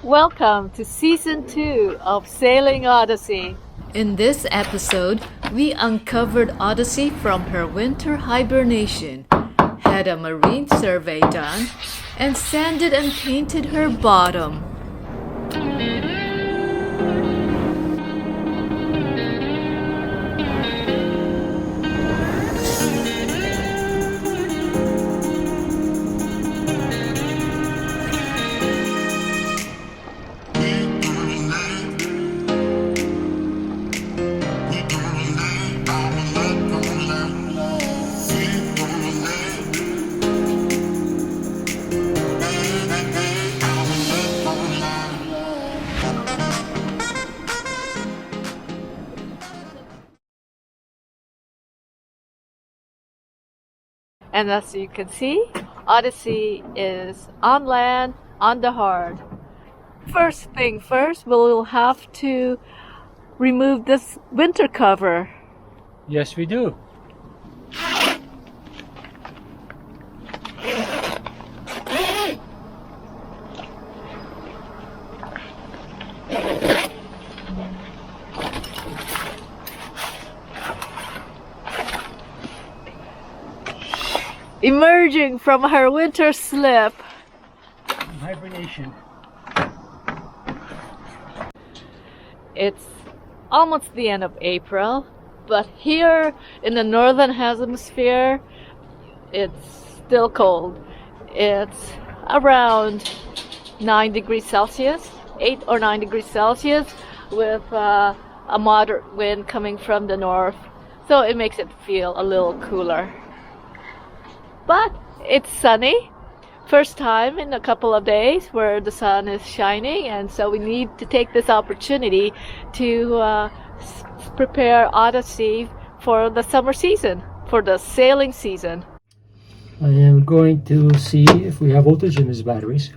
Welcome to Season 2 of Sailing Odyssey. In this episode, we uncovered Odyssey from her winter hibernation, had a marine survey done, and sanded and painted her bottom. And as you can see, Odyssey is on land, on the hard. First thing first, we'll have to remove this winter cover. Yes, we do. Emerging from her winter slip. Hibernation. It's almost the end of April, but here in the northern hemisphere, it's still cold. It's around 9 degrees Celsius, 8 or 9 degrees Celsius, with a moderate wind coming from the north, so it makes it feel a little cooler. But it's sunny. First time in a couple of days where the sun is shining, and so we need to take this opportunity to prepare Odyssey for the summer season, for the sailing season. I am going to see if we have voltage in these batteries.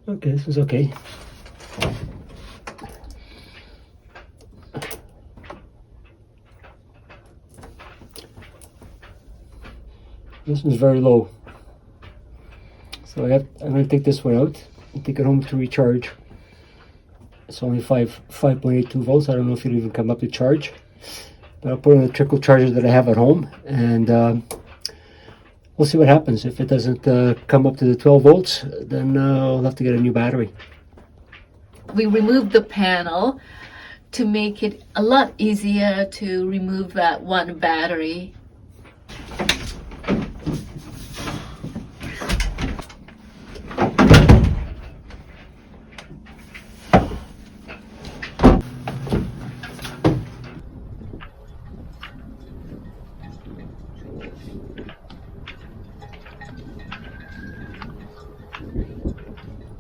Okay, this is okay. This one's very low, so I'm going to take this one out and take it home to recharge. It's only 5.82 volts. I don't know if it'll even come up to charge, but I'll put it on the trickle charger that I have at home, and we'll see what happens. If it doesn't come up to the 12 volts, then I'll have to get a new battery. We removed the panel to make it a lot easier to remove that one battery.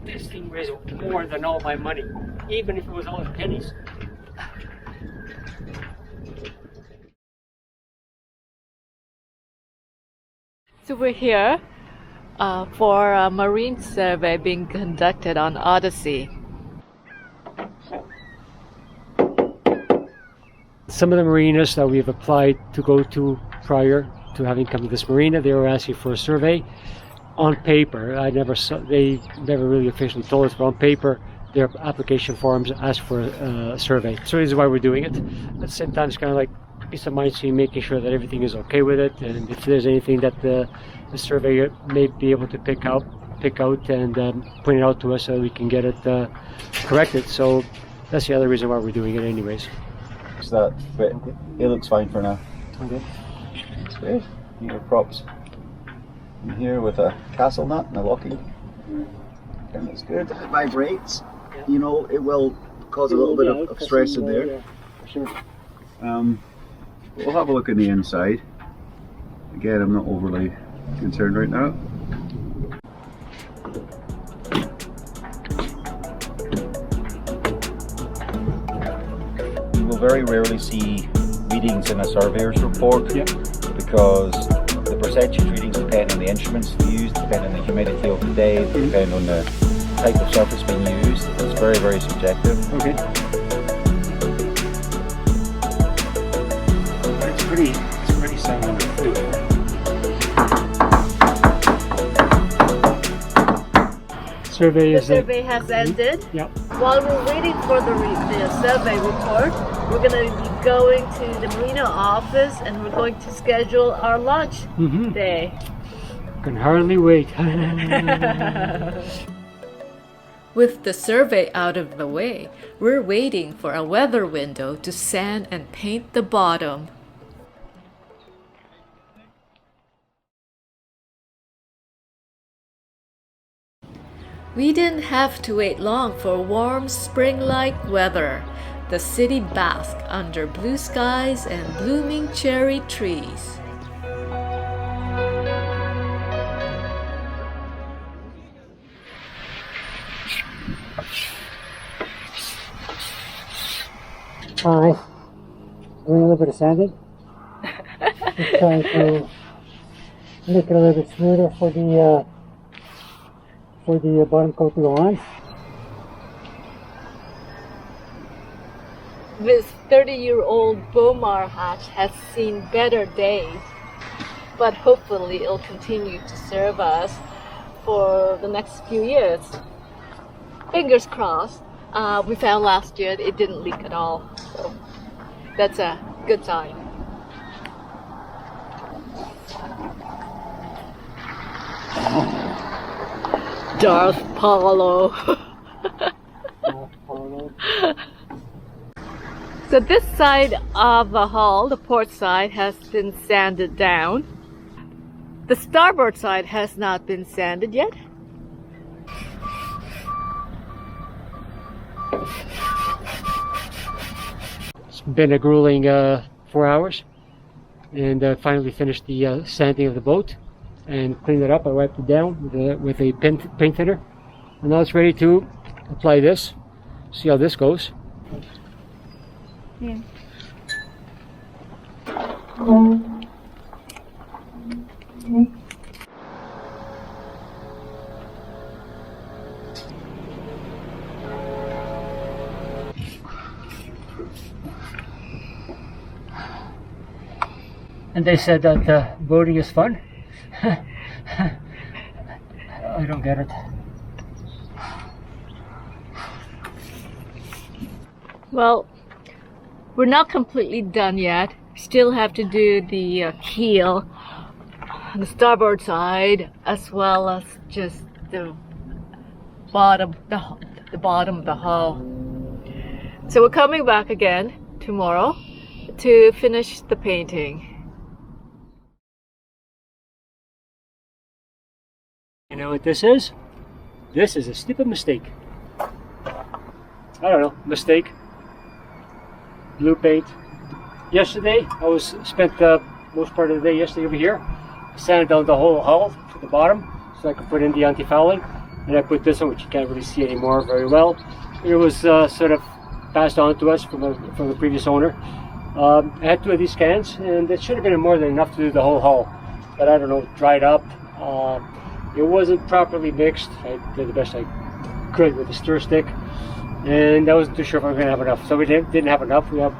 This thing weighs more than all my money, even if it was all in pennies. So we're here for a marine survey being conducted on Odyssey. Some of the marinas that we've applied to go to prior to having come to this marina, they were asking for a survey. On paper, they never really officially told us, but on paper, their application forms ask for a survey. So this is why we're doing it. At the same time, it's kind of like peace of mind, so making sure that everything is okay with it, and if there's anything that the surveyor may be able to pick out and point it out to us so we can get it corrected. So that's the other reason why we're doing it anyways. That, but it looks fine for now. Okay. That's great. Your props in here with a castle nut and a locking. And that's good. If it vibrates, you know, it will cause a little bit of stress in there. Yeah, for sure. We'll have a look in the inside. Again, I'm not overly concerned right now. You will very rarely see readings in a surveyor's report, because the percentage readings depend on the instruments used, depend on the humidity of the day, depend on the type of surface being used. It's very, very subjective. Okay. It's pretty sound. survey The is survey has ended. Yeah. While we're waiting for the survey report, we're going to be going to the marina office and we're going to schedule our lunch day. Can hardly wait. With the survey out of the way, we're waiting for a weather window to sand and paint the bottom. We didn't have to wait long for warm spring-like weather. The city basked under blue skies and blooming cherry trees. Hi. Doing a little bit of sanding. Just trying to make it a little bit smoother for the bottom coat to go on. This 30-year-old Bomar hatch has seen better days, but hopefully it'll continue to serve us for the next few years. Fingers crossed. We found last year it didn't leak at all, so that's a good sign. Darth Paulo. So this side of the hull, the port side, has been sanded down. The starboard side has not been sanded yet. It's been a grueling 4 hours, and finally finished the sanding of the boat and cleaned it up. I wiped it down with a paint thinner, and now it's ready to apply this. See how this goes. Yeah. And they said that boating is fun. I don't get it. Well, we're not completely done yet. Still have to do the keel on the starboard side, as well as just the bottom, the bottom of the hull. So we're coming back again tomorrow to finish the painting. You know what this is? This is a stupid mistake. I don't know, mistake. Blue paint. Yesterday, I spent the most part of the day yesterday over here. Sanded down the whole hull to the bottom so I could put in the anti-fouling. And I put this one, which you can't really see anymore very well. It was sort of passed on to us from the previous owner. I had 2 of these cans, and it should have been more than enough to do the whole hull. But I don't know, it dried up. It wasn't properly mixed. I did the best I could with the stir stick, and I wasn't too sure if I was going to have enough. So we didn't have enough. We have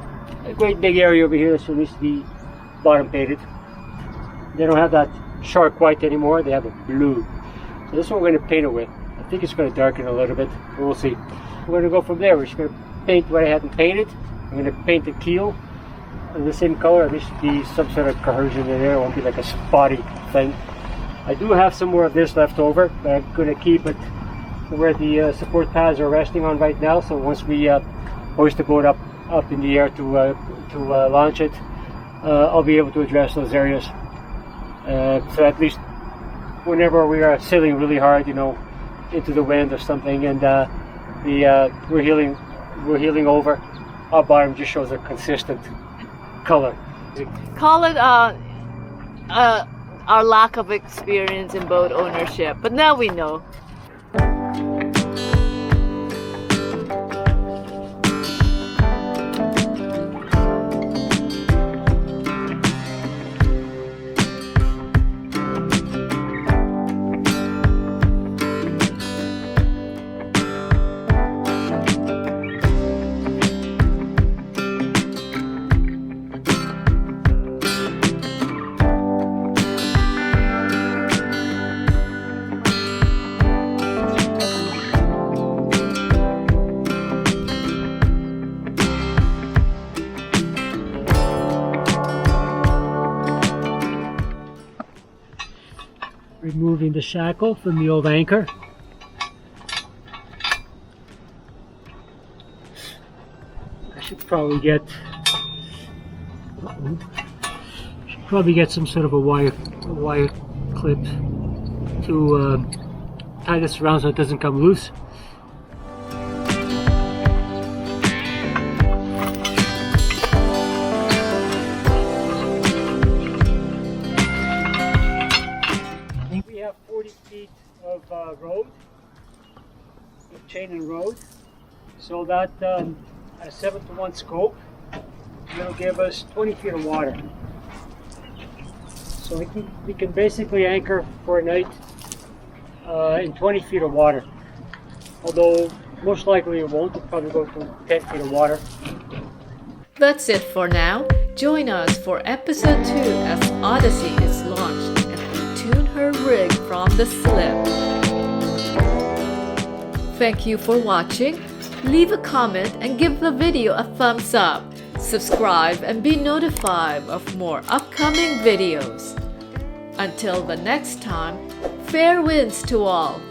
a great big area over here that still needs to be bottom painted. They don't have that shark white anymore. They have a blue. So this one we're going to paint it with. I think it's going to darken a little bit, but we'll see. We're going to go from there. We're just going to paint what I hadn't painted. I'm going to paint the keel in the same color. At least be some sort of cohesion in there. It won't be like a spotty thing. I do have some more of this left over, but I'm going to keep it where the support pads are resting on right now. So once we hoist the boat up in the air to launch it, I'll be able to address those areas. So at least whenever we are sailing really hard, you know, into the wind or something, and we're heeling over, our bottom just shows a consistent color. Call it our lack of experience in boat ownership, but now we know. Removing the shackle from the old anchor. I should probably get some sort of a wire clip to tie this around so it doesn't come loose. We have 40 feet of road, of chain and road, so that a 7-to-1 scope will give us 20 feet of water. So we can basically anchor for a night in 20 feet of water. Although most likely it won't, it'll probably go to 10 feet of water. That's it for now. Join us for episode 2 as Odyssey is launched and we tune her rig from the slip. Thank you for watching. Leave a comment and give the video a thumbs up. Subscribe and be notified of more upcoming videos. Until the next time, fair winds to all.